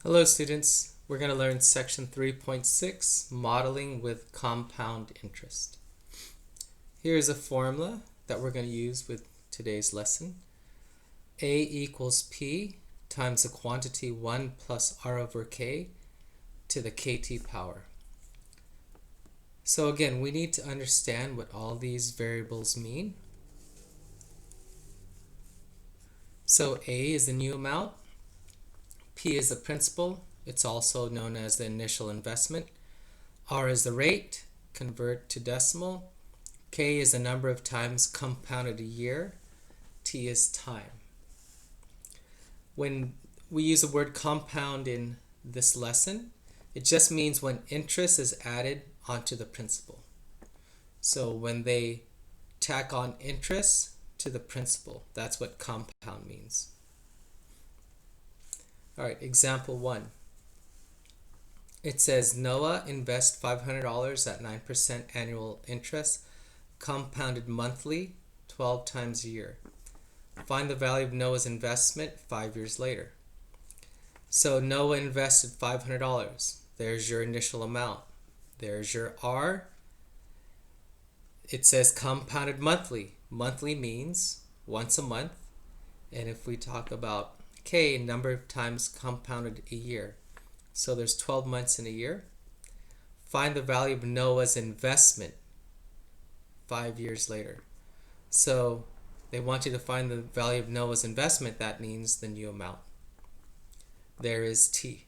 Hello students, we're going to learn section 3.6, modeling with compound interest. Here's a formula that we're going to use with today's lesson. A equals P times the quantity 1 plus R over K to the KT power. So again, we need to understand what all these variables mean. So A is the new amount, P is the principal, it's also known as the initial investment. R is the rate, convert to decimal. K is the number of times compounded a year. T is time. When we use the word compound in this lesson, it just means when interest is added onto the principal. So when they tack on interest to the principal, that's what compound means. All right, example 1. It says Noah invests $500 at 9% annual interest, compounded monthly, 12 times a year. Find the value of Noah's investment 5 years later. So Noah invested $500. There's your initial amount. There's your R. It says compounded monthly. Monthly means once a month. And if we talk about K, number of times compounded a year. So there's 12 months in a year. Find the value of Noah's investment 5 years later. So they want you to find the value of Noah's investment. That means the new amount. There is T.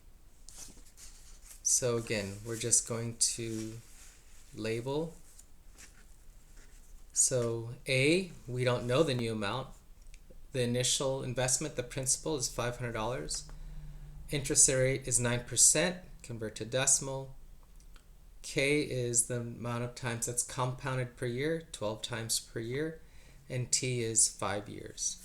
So again, we're just going to label. So A, we don't know the new amount. The initial investment, the principal, is $500. Interest rate is 9%, convert to decimal. K is the amount of times that's compounded per year, 12 times per year. And T is 5 years.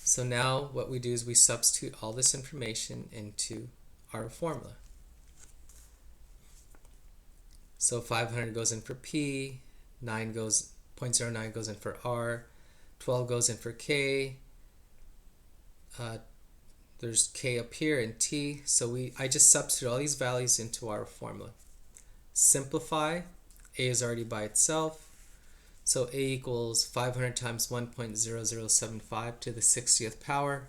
So now what we do is we substitute all this information into our formula. So 500 goes in for P, 0.09 goes in for R, 12 goes in for K, there's K up here and T, so I just substitute all these values into our formula. Simplify, A is already by itself, so A equals 500 times 1.0075 to the 60th power.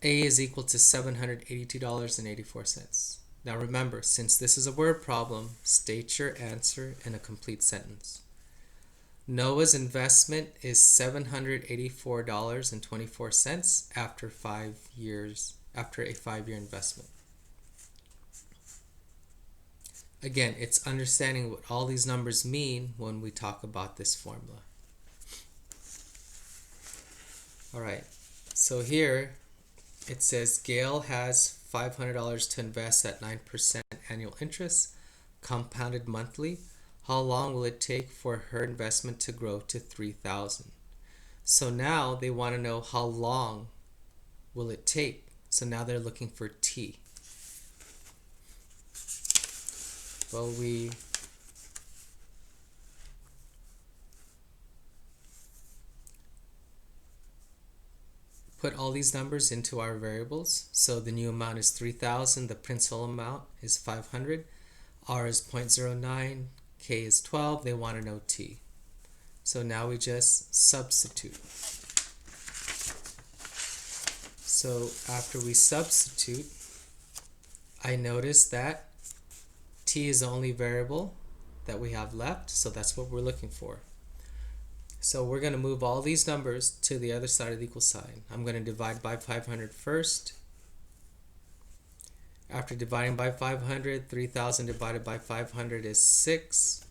A is equal to $782.84. Now remember, since this is a word problem, state your answer in a complete sentence. Noah's investment is $784.24 after 5 years, after a 5-year investment. Again, it's understanding what all these numbers mean when we talk about this formula. All right, so here it says Gail has $500 to invest at 9% annual interest, compounded monthly. How long will it take for her investment to grow to $3,000? So now they want to know how long will it take. So now they're looking for T. Well, we put all these numbers into our variables. So the new amount is 3,000, the principal amount is 500, R is 0.09, K is 12, they want to know T. So now we just substitute. So after we substitute, I notice that T is the only variable that we have left, so that's what we're looking for. So we're going to move all these numbers to the other side of the equal sign. I'm going to divide by 500 first. After dividing by 500, 3,000 divided by 500 is 6.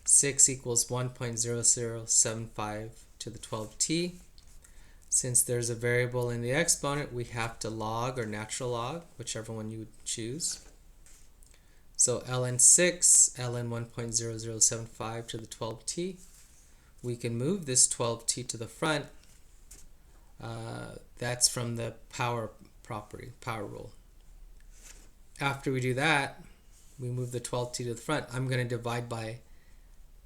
6 equals 1.0075 to the 12t. Since there's a variable in the exponent, we have to log or natural log, whichever one you would choose. So ln 6, ln 1.0075 to the 12t. We can move this 12t to the front. That's from the power property, power rule. After we do that, we move the 12t to the front. I'm going to divide by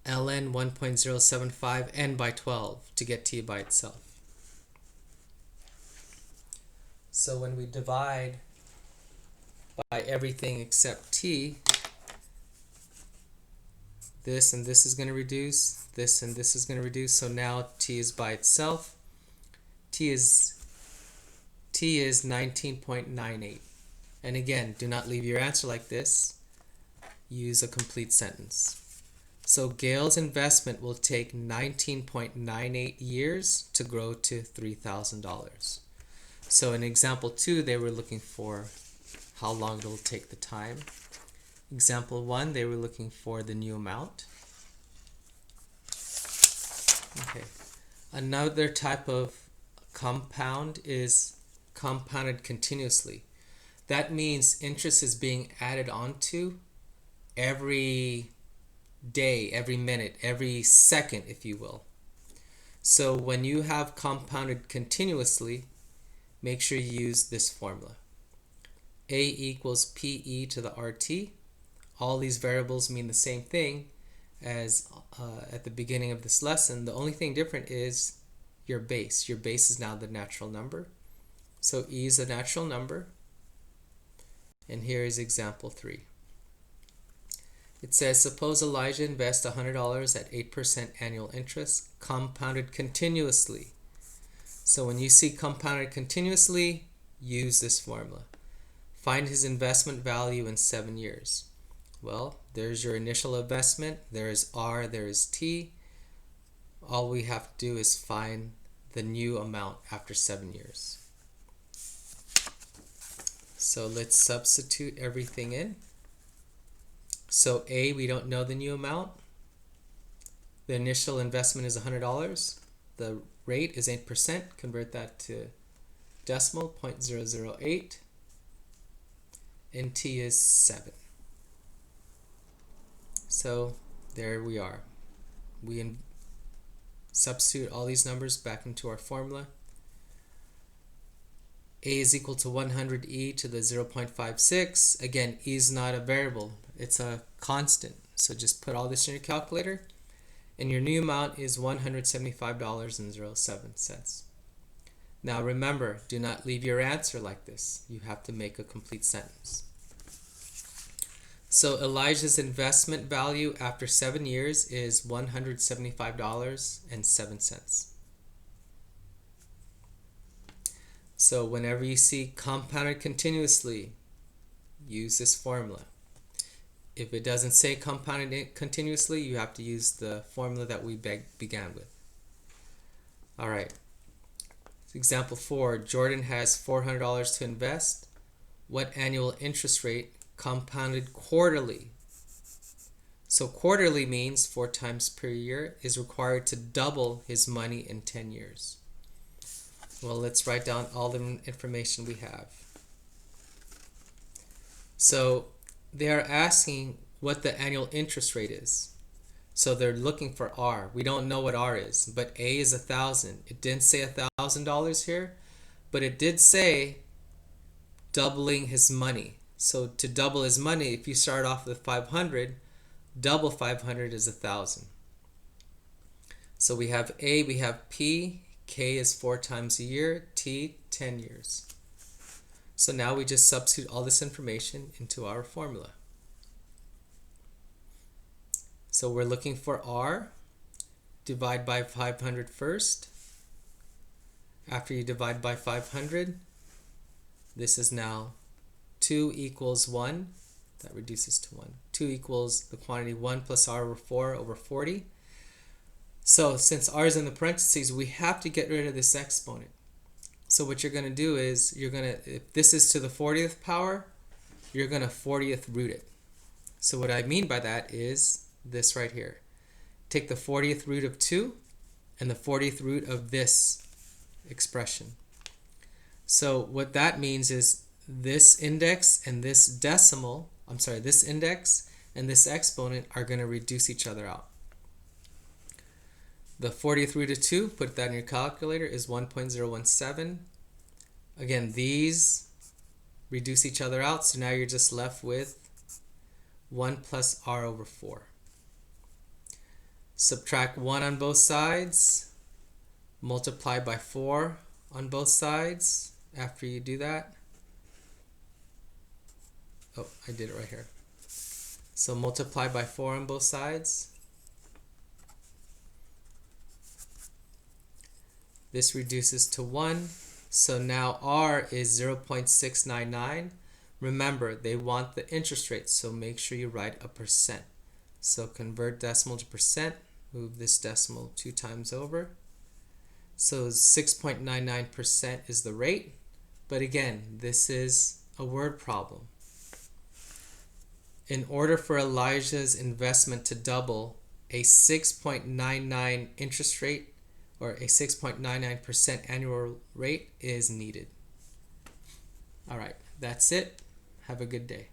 ln 1.075 and by 12 to get t by itself. So when we divide by everything except t, this and this is going to reduce, this and this is going to reduce, so now t is by itself. T is 19.98. And again, do not leave your answer like this. Use a complete sentence. So Gail's investment will take 19.98 years to grow to $3,000. So in example 2, they were looking for how long it will take the time. Example 1, they were looking for the new amount. Okay. Another type of compound is compounded continuously. That means interest is being added onto every day, every minute, every second, if you will. So when you have compounded continuously, make sure you use this formula. A equals PE to the RT. All these variables mean the same thing as at the beginning of this lesson. The only thing different is your base. Your base is now the natural number. So E is a natural number. And here is example 3. It says, suppose Elijah invests $100 at 8% annual interest, compounded continuously. So when you see compounded continuously, use this formula. Find his investment value in 7 years. Well, there's your initial investment. There is R, there is T. All we have to do is find the new amount after 7 years. So let's substitute everything in. So A, we don't know the new amount. The initial investment is $100. The rate is 8%. Convert that to decimal, 0.008. And T is 7. So there we are. We substitute all these numbers back into our formula. A is equal to 100e to the 0.56. Again, e is not a variable. It's a constant. So just put all this in your calculator. And your new amount is $175.07. Now remember, do not leave your answer like this. You have to make a complete sentence. So Elijah's investment value after 7 years is $175.07. So whenever you see compounded continuously, use this formula. If it doesn't say compounded continuously, you have to use the formula that we began with. All right. Example 4, Jordan has $400 to invest. What annual interest rate compounded quarterly? So quarterly means 4 times per year is required to double his money in 10 years. Well, let's write down all the information we have. So they are asking what the annual interest rate is. So they're looking for R. We don't know what R is, but A is 1,000. It didn't say $1,000 here, but it did say doubling his money. So to double his money, if you start off with 500, double 500 is 1,000. So we have A, we have P, K is 4 times a year, T, 10 years. So now we just substitute all this information into our formula. So we're looking for R. Divide by 500 first. After you divide by 500, this is now 2 equals 1. That reduces to 1. 2 equals the quantity 1 plus R over 4 over 40. So since R is in the parentheses, we have to get rid of this exponent. So what you're going to do is, if this is to the 40th power, you're going to 40th root it. So what I mean by that is this right here. Take the 40th root of 2 and the 40th root of this expression. So what that means is this index and this decimal, this index and this exponent are going to reduce each other out. The 40th root of 2, put that in your calculator, is 1.017. Again, these reduce each other out, so now you're just left with 1 plus R over 4. Subtract 1 on both sides, multiply by 4 on both sides, after you do that. Oh, I did it right here. So multiply by 4 on both sides. This reduces to 1. So now R is 0.699. Remember, they want the interest rate, so make sure you write a percent. So convert decimal to percent. Move this decimal 2 times over. So 6.99% is the rate. But again, this is a word problem. In order for Elijah's investment to double, a 6.99 interest rate or a 6.99% annual rate is needed. All right, that's it. Have a good day.